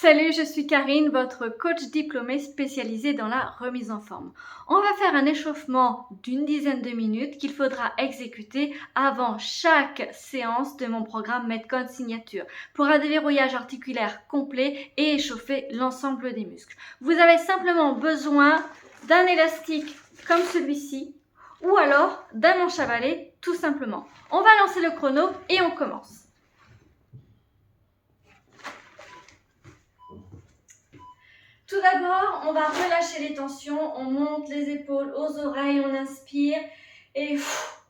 Salut, je suis Karine, votre coach diplômée spécialisée dans la remise en forme. On va faire un échauffement d'une dizaine de minutes qu'il faudra exécuter avant chaque séance de mon programme Metcon Signature pour un déverrouillage articulaire complet et échauffer l'ensemble des muscles. Vous avez simplement besoin d'un élastique comme celui-ci ou alors d'un manche à balai tout simplement. On va lancer le chrono et on commence. Tout d'abord, on va relâcher les tensions, on monte les épaules aux oreilles, on inspire et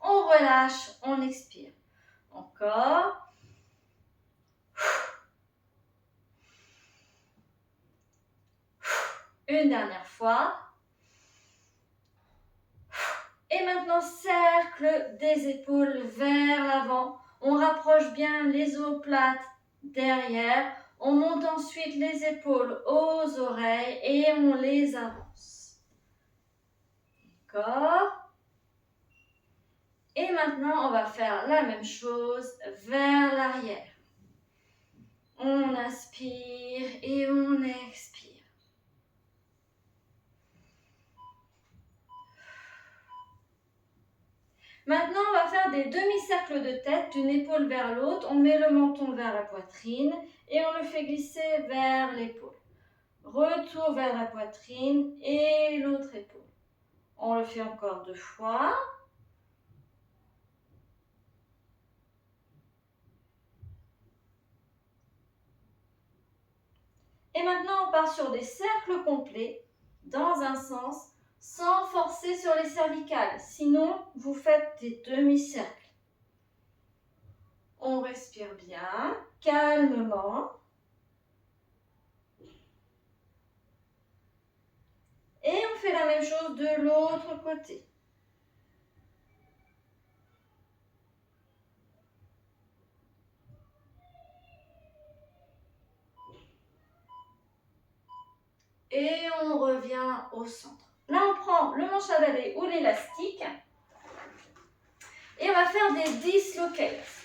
on relâche, on expire. Encore. Une dernière fois. Et maintenant, cercle des épaules vers l'avant. On rapproche bien les omoplates derrière. On monte ensuite les épaules aux oreilles et on les avance. Encore. Et maintenant, on va faire la même chose vers l'arrière. On inspire et on expire. Maintenant, on va faire des demi-cercles de tête d'une épaule vers l'autre. On met le menton vers la poitrine et on le fait glisser vers l'épaule. Retour vers la poitrine et l'autre épaule. On le fait encore 2 fois. Et maintenant, on part sur des cercles complets dans un sens sans forcer sur les cervicales. Sinon, vous faites des demi-cercles. On respire bien, calmement. Et on fait la même chose de l'autre côté. Et on revient au centre. Là, on prend le manche à balai ou l'élastique. Et on va faire des dislocates.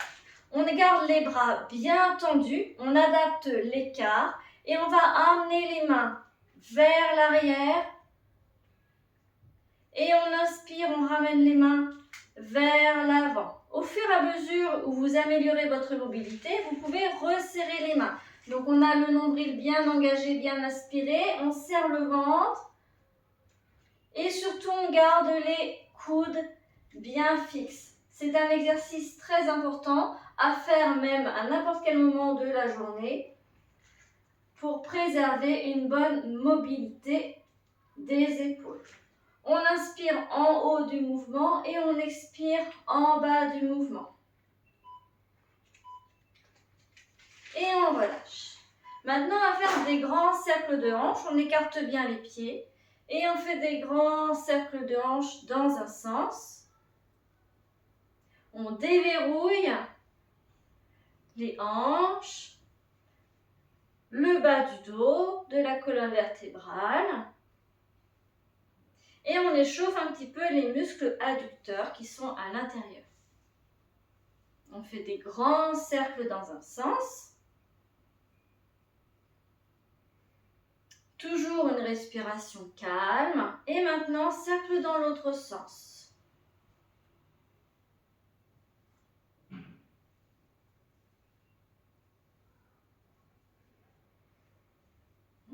On garde les bras bien tendus. On adapte l'écart. Et on va amener les mains vers l'arrière. Et on inspire, on ramène les mains vers l'avant. Au fur et à mesure où vous améliorez votre mobilité, vous pouvez resserrer les mains. Donc on a le nombril bien engagé, bien aspiré, on serre le ventre et surtout on garde les coudes bien fixes. C'est un exercice très important à faire même à n'importe quel moment de la journée pour préserver une bonne mobilité des épaules. On inspire en haut du mouvement et on expire en bas du mouvement. Et on relâche. Maintenant, on va faire des grands cercles de hanches. On écarte bien les pieds. Et on fait des grands cercles de hanches dans un sens. On déverrouille les hanches, le bas du dos, de la colonne vertébrale. Et on échauffe un petit peu les muscles adducteurs qui sont à l'intérieur. On fait des grands cercles dans un sens. Toujours une respiration calme. Et maintenant, cercle dans l'autre sens.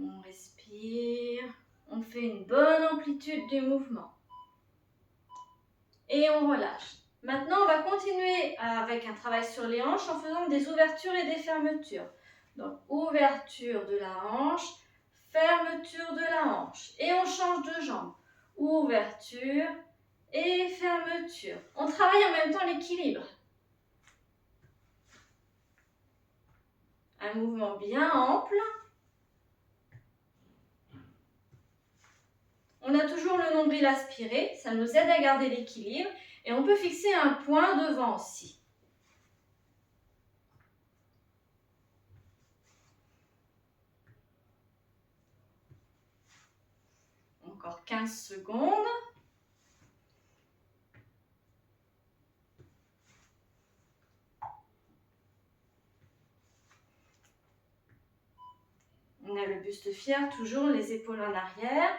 On respire. On fait une bonne amplitude du mouvement. Et on relâche. Maintenant, on va continuer avec un travail sur les hanches en faisant des ouvertures et des fermetures. Donc, ouverture de la hanche, fermeture de la hanche. Et on change de jambe. Ouverture et fermeture. On travaille en même temps l'équilibre. Un mouvement bien ample. On a toujours le nombril aspiré, ça nous aide à garder l'équilibre. Et on peut fixer un point devant aussi. Encore 15 secondes. On a le buste fier, toujours les épaules en arrière.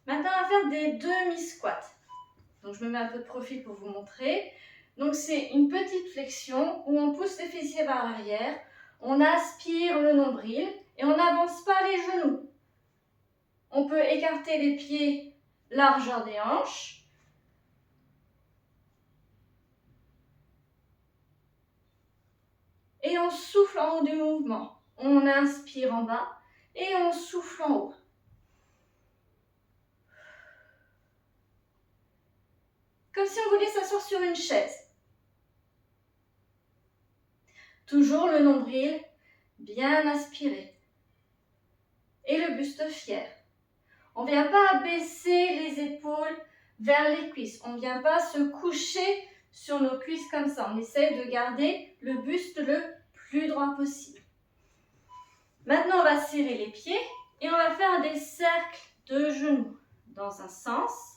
Maintenant, on va faire des demi-squats. Donc, je me mets un peu de profil pour vous montrer. Donc, c'est une petite flexion où on pousse les fessiers vers l'arrière, on aspire le nombril et on n'avance pas les genoux. On peut écarter les pieds largeur des hanches. Et on souffle en haut du mouvement. On inspire en bas et on souffle en haut. Comme si on voulait s'asseoir sur une chaise. Toujours le nombril bien aspiré. Et le buste fier. On ne vient pas baisser les épaules vers les cuisses. On ne vient pas se coucher sur nos cuisses comme ça. On essaie de garder le buste le plus droit possible. Maintenant, on va serrer les pieds et on va faire des cercles de genoux dans un sens.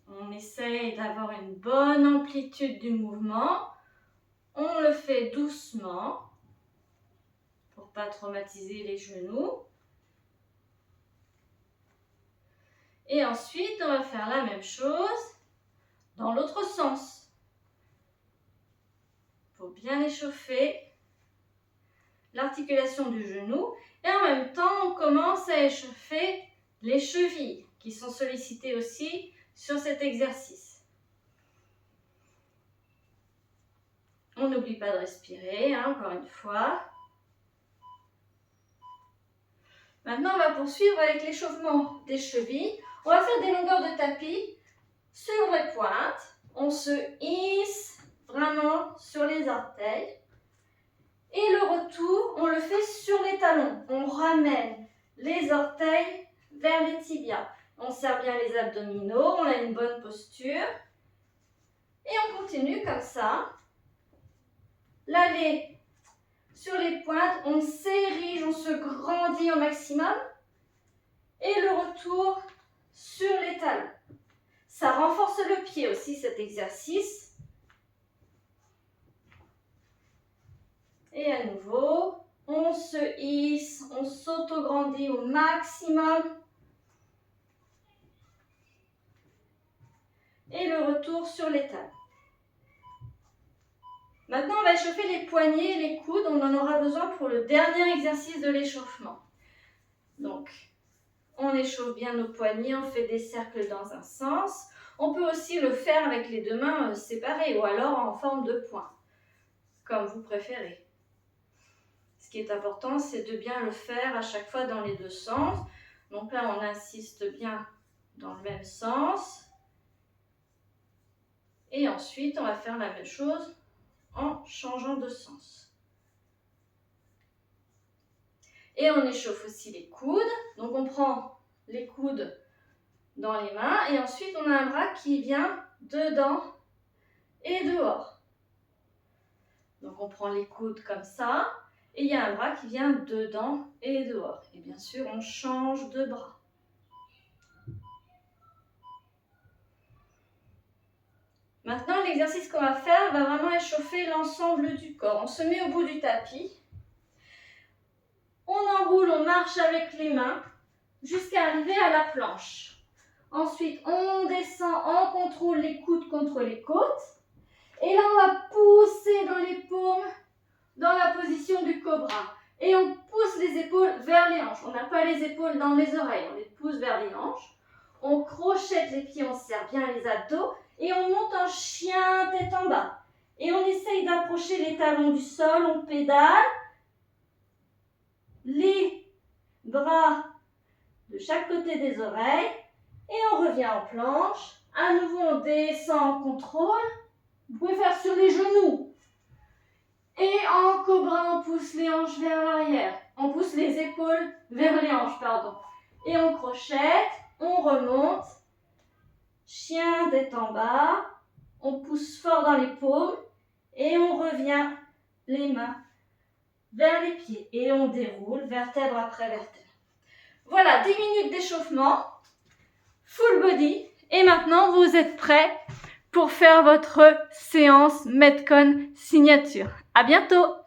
On essaye d'avoir une bonne amplitude du mouvement. On le fait doucement pour ne pas traumatiser les genoux. Et ensuite, on va faire la même chose dans l'autre sens. Il faut bien échauffer l'articulation du genou. Et en même temps, on commence à échauffer les chevilles qui sont sollicitées aussi sur cet exercice. On n'oublie pas de respirer, encore une fois. Maintenant, on va poursuivre avec l'échauffement des chevilles. On va faire des longueurs de tapis sur les pointes. On se hisse vraiment sur les orteils. Et le retour, on le fait sur les talons. On ramène les orteils vers les tibias. On serre bien les abdominaux, on a une bonne posture. Et on continue comme ça. L'aller sur les pointes, on s'érige, on se grandit au maximum. Et le retour sur les talons. Ça renforce le pied aussi, cet exercice. Et à nouveau, on se hisse, on s'auto-grandit au maximum. Et le retour sur les talons. Maintenant, on va échauffer les poignets et les coudes. On en aura besoin pour le dernier exercice de l'échauffement. Donc, on échauffe bien nos poignets, on fait des cercles dans un sens. On peut aussi le faire avec les deux mains séparées ou alors en forme de point, comme vous préférez. Ce qui est important, c'est de bien le faire à chaque fois dans les deux sens. Donc là, on insiste bien dans le même sens. Et ensuite, on va faire la même chose en changeant de sens. Et on échauffe aussi les coudes. Donc on prend les coudes dans les mains et ensuite on a un bras qui vient dedans et dehors. Donc on prend les coudes comme ça et il y a un bras qui vient dedans et dehors. Et bien sûr, on change de bras. Maintenant, l'exercice qu'on va faire va vraiment échauffer l'ensemble du corps. On se met au bout du tapis. On enroule, on marche avec les mains jusqu'à arriver à la planche. Ensuite, on descend, on contrôle les coudes contre les côtes. Et là, on va pousser dans les paumes dans la position du cobra. Et on pousse les épaules vers les hanches. On n'a pas les épaules dans les oreilles, on les pousse vers les hanches. On crochette les pieds, on serre bien les abdos. Et on monte en chien tête en bas. Et on essaye d'approcher les talons du sol, on pédale. Les bras de chaque côté des oreilles. Et on revient en planche. À nouveau, on descend en contrôle. Vous pouvez faire sur les genoux. Et en cobra, on pousse les hanches vers l'arrière. On pousse les épaules vers les hanches, pardon. Et on crochette, on remonte. Chien tête en bas. On pousse fort dans les paumes. Et on revient les mains vers les pieds. Et on déroule vertèbre après vertèbre. Voilà, 10 minutes d'échauffement. Full body. Et maintenant, vous êtes prêts pour faire votre séance Metcon signature. À bientôt!